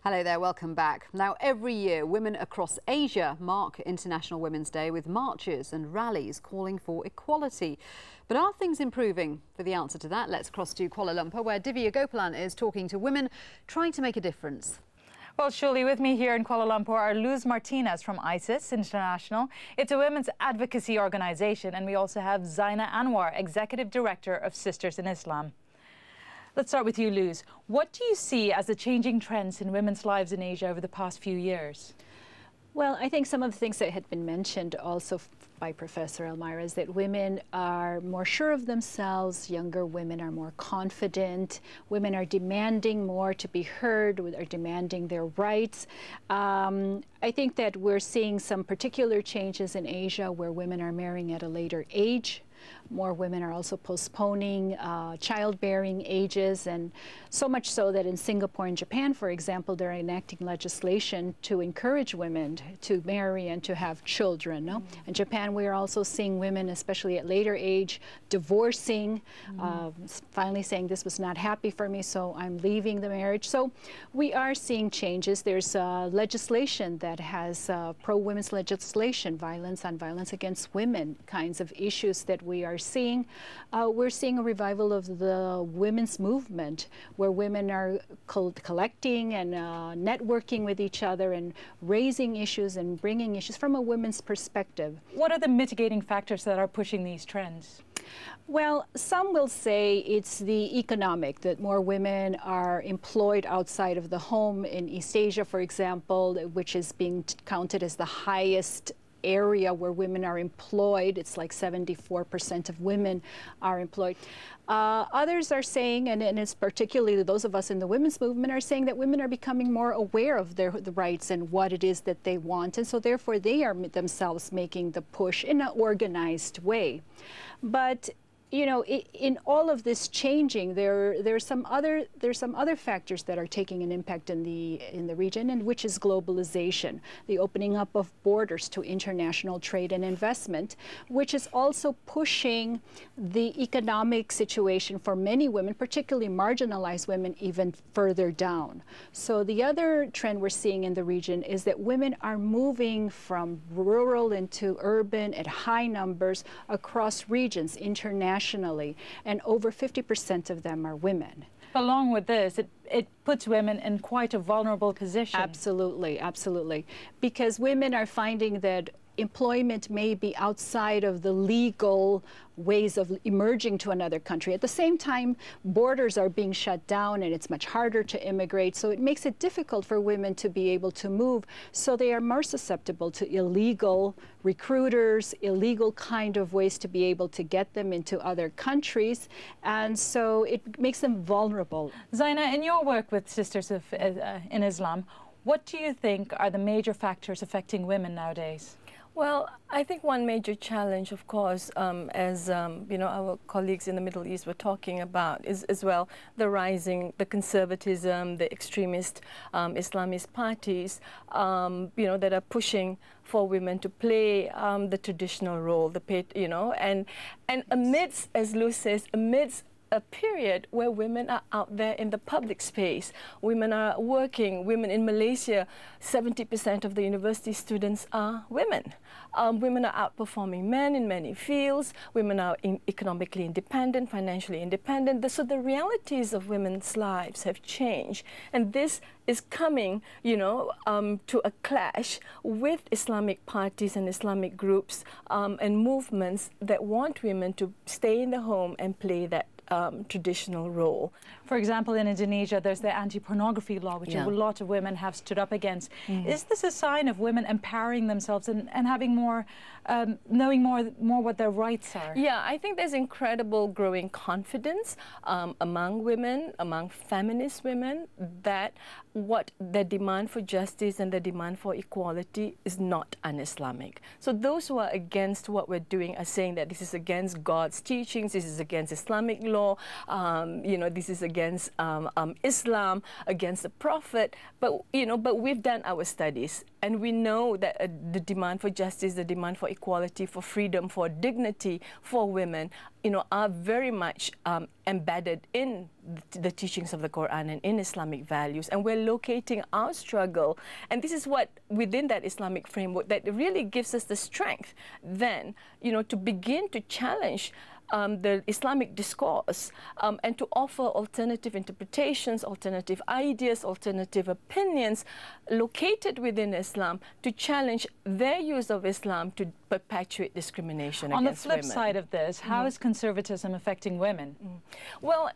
Hello there, welcome back. Now, every year, women across Asia mark International Women's Day with marches and rallies calling for equality. But are things improving? For the answer to that, let's cross to Kuala Lumpur, where Divya Gopolan is talking to women trying to make a difference. Well, surely with me here in Kuala Lumpur are Luz Martinez from ISIS International. It's a women's advocacy organization, and we also have Zaina Anwar, Executive Director of Sisters in Islam. Let's start with you, Luz. What do you see as the changing trends in women's lives in Asia over the past few years? Well, I think some of the things that had been mentioned also by Professor Elmira is that women are more sure of themselves, younger women are more confident, women are demanding more to be heard, are demanding their rights. I think that we're seeing some particular changes in Asia where women are marrying at a later age. More women are also postponing childbearing ages, and so much so that in Singapore and Japan, for example, they're enacting legislation to encourage women to marry and to have children. No? In Japan, we are also seeing women, especially at later age, divorcing, finally saying this was not happy for me, so I'm leaving the marriage. So we are seeing changes. There's legislation that has pro-women's legislation, violence on violence against women kinds of issues that we are seeing. We're seeing a revival of the women's movement where women are collecting and networking with each other and raising issues and bringing issues from a women's perspective. What are the mitigating factors that are pushing these trends? Well, some will say it's the economic, that more women are employed outside of the home in East Asia, for example, which is being counted as the highest area where women are employed. It's like 74% of women are employed. Others are saying, and it's particularly those of us in the women's movement, are saying that women are becoming more aware of the rights and what it is that they want, and so therefore they are themselves making the push in an organized way. But you know, in all of this changing, there's some other factors that are taking an impact in the region, and which is globalization, the opening up of borders to international trade and investment, which is also pushing the economic situation for many women, particularly marginalized women, even further down. So the other trend we're seeing in the region is that women are moving from rural into urban at high numbers across regions internationally. And over 50% of them are women. Along with this, it puts women in quite a vulnerable position. Absolutely, absolutely. Because women are finding that employment may be outside of the legal ways of emerging to another country. At the same time, borders are being shut down and it's much harder to immigrate, so it makes it difficult for women to be able to move. So they are more susceptible to illegal recruiters, illegal kind of ways to be able to get them into other countries, and so it makes them vulnerable. Zaina, in your work with Sisters in Islam, what do you think are the major factors affecting women nowadays? Well, I think one major challenge, of course, as you know, our colleagues in the Middle East were talking about, is as well the conservatism, the extremist Islamist parties, you know, that are pushing for women to play the traditional role, and amidst, as Luz says, amidst a period where women are out there in the public space. Women are working. Women in Malaysia, 70% of the university students are women. Women are outperforming men in many fields. Women are economically independent, financially independent. So the realities of women's lives have changed. And this is coming, you know, to a clash with Islamic parties and Islamic groups and movements that want women to stay in the home and play that traditional role. For example, in Indonesia, there's the anti-pornography law, which a lot of women have stood up against. Is this a sign of women empowering themselves and having more, knowing more what their rights are? Yeah, I think there's incredible growing confidence among women, among feminist women, that what their demand for justice and their demand for equality is not un-Islamic. So those who are against what we're doing are saying that this is against God's teachings, this is against Islamic law, law, this is against Islam, against the Prophet. But, but we've done our studies, and we know that the demand for justice, the demand for equality, for freedom, for dignity for women, are very much embedded in the teachings of the Quran and in Islamic values. And we're locating our struggle. And this is what, within that Islamic framework, that really gives us the strength then, to begin to challenge the Islamic discourse and to offer alternative interpretations, alternative ideas, alternative opinions located within Islam to challenge their use of Islam to perpetuate discrimination against women. On the flip side of this, how is conservatism affecting women? Well,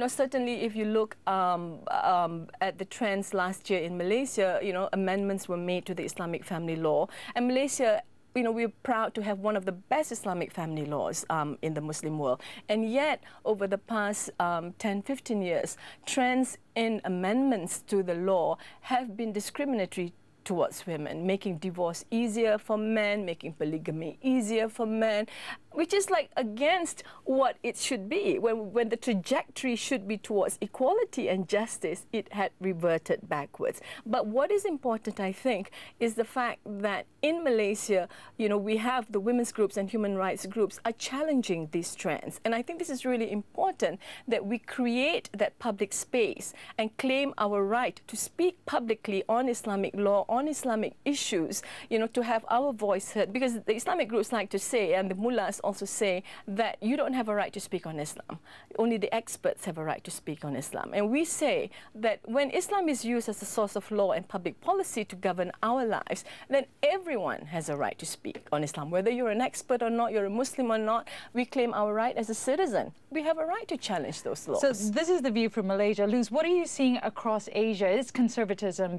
certainly if you look at the trends last year in Malaysia, amendments were made to the Islamic family law, and Malaysia, we're proud to have one of the best Islamic family laws in the Muslim world. And yet, over the past 10, 15 years, trends in amendments to the law have been discriminatory towards women, making divorce easier for men, making polygamy easier for men, which is like against what it should be. When the trajectory should be towards equality and justice, it had reverted backwards. But what is important, I think, is the fact that in Malaysia, we have the women's groups and human rights groups are challenging these trends. And I think this is really important, that we create that public space and claim our right to speak publicly on Islamic law, on Islamic issues, to have our voice heard. Because the Islamic groups like to say, and the mullahs also say, that you don't have a right to speak on Islam. Only the experts have a right to speak on Islam. And we say that when Islam is used as a source of law and public policy to govern our lives, then everyone has a right to speak on Islam. Whether you're an expert or not, you're a Muslim or not, we claim our right as a citizen. We have a right to challenge those laws. So this is the view from Malaysia. Luz, what are you seeing across Asia? Is conservatism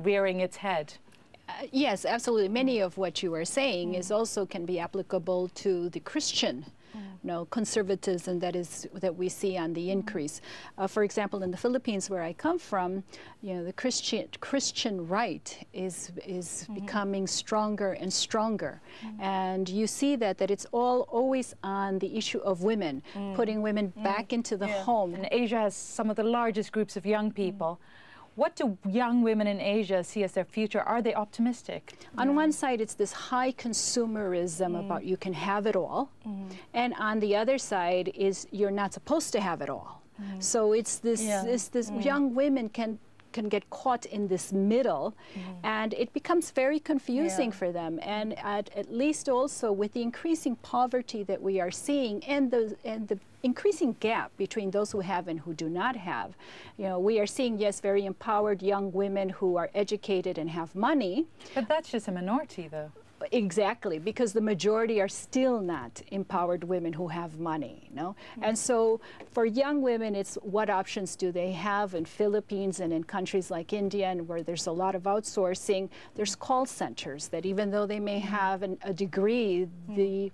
rearing its head? Yes, absolutely. Many of what you are saying is also can be applicable to the Christian conservatism that we see on the increase. For example, in the Philippines, where I come from, the Christian right is becoming stronger and stronger, and you see that it's always on the issue of women, putting women back into the home. And Asia has some of the largest groups of young people. What do young women in Asia see as their future? Are they optimistic? On one side, it's this high consumerism about you can have it all. And on the other side is you're not supposed to have it all. So it's this young women can get caught in this middle, and it becomes very confusing for them. And at least also with the increasing poverty that we are seeing and the increasing gap between those who have and who do not have, we are seeing, yes, very empowered young women who are educated and have money. But that's just a minority, though. Exactly, because the majority are still not empowered women who have money, And so for young women, it's what options do they have in Philippines and in countries like India, and where there's a lot of outsourcing, there's call centers that even though they may have a degree, the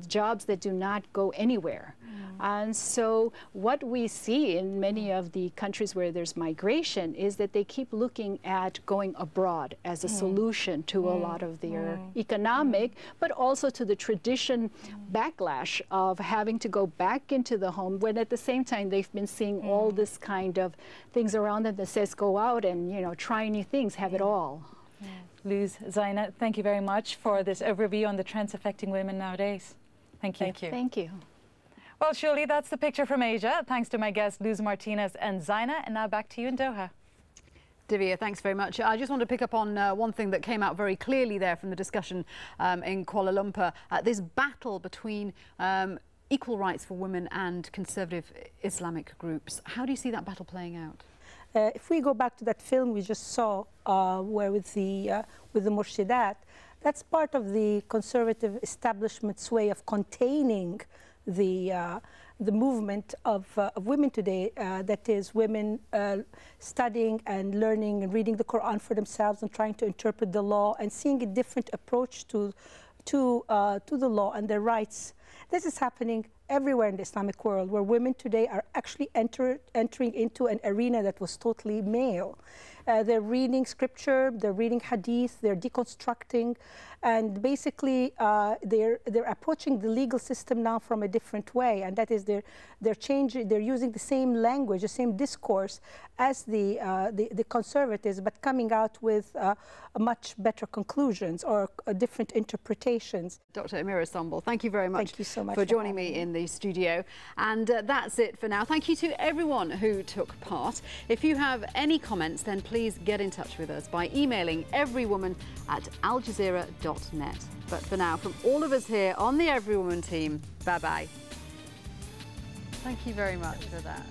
jobs that do not go anywhere. And so what we see in many of the countries where there's migration is that they keep looking at going abroad as a solution to a lot of their economic, but also to the tradition backlash of having to go back into the home, when at the same time they've been seeing all this kind of things around them that says go out and try new things, have it all. Luz, Zaina, thank you very much for this overview on the trends affecting women nowadays. Thank you. Thank you. Thank you. Well, surely that's the picture from Asia. Thanks to my guests, Luz Martinez and Zaina. And now back to you in Doha. Divya, thanks very much. I just want to pick up on one thing that came out very clearly there from the discussion in Kuala Lumpur. This battle between equal rights for women and conservative Islamic groups. How do you see that battle playing out? If we go back to that film we just saw, where with the Murshidat, that's part of the conservative establishment's way of containing the movement of women today, that is women studying and learning and reading the Quran for themselves and trying to interpret the law and seeing a different approach to the law and their rights This is happening everywhere in the Islamic world, where women today are actually entering into an arena that was totally male. They're reading scripture, they're reading hadith, they're deconstructing, and basically they're approaching the legal system now from a different way, and that is they're using the same language, the same discourse as the conservatives, but coming out with much better conclusions or different interpretations. Dr. Amira Sambal, thank you very much, thank you so much for joining me in the studio. And that's it for now. Thank you to everyone who took part. If you have any comments, then please get in touch with us by emailing everywoman@aljazeera.net. But for now, from all of us here on the Everywoman team, bye-bye. Thank you very much for that.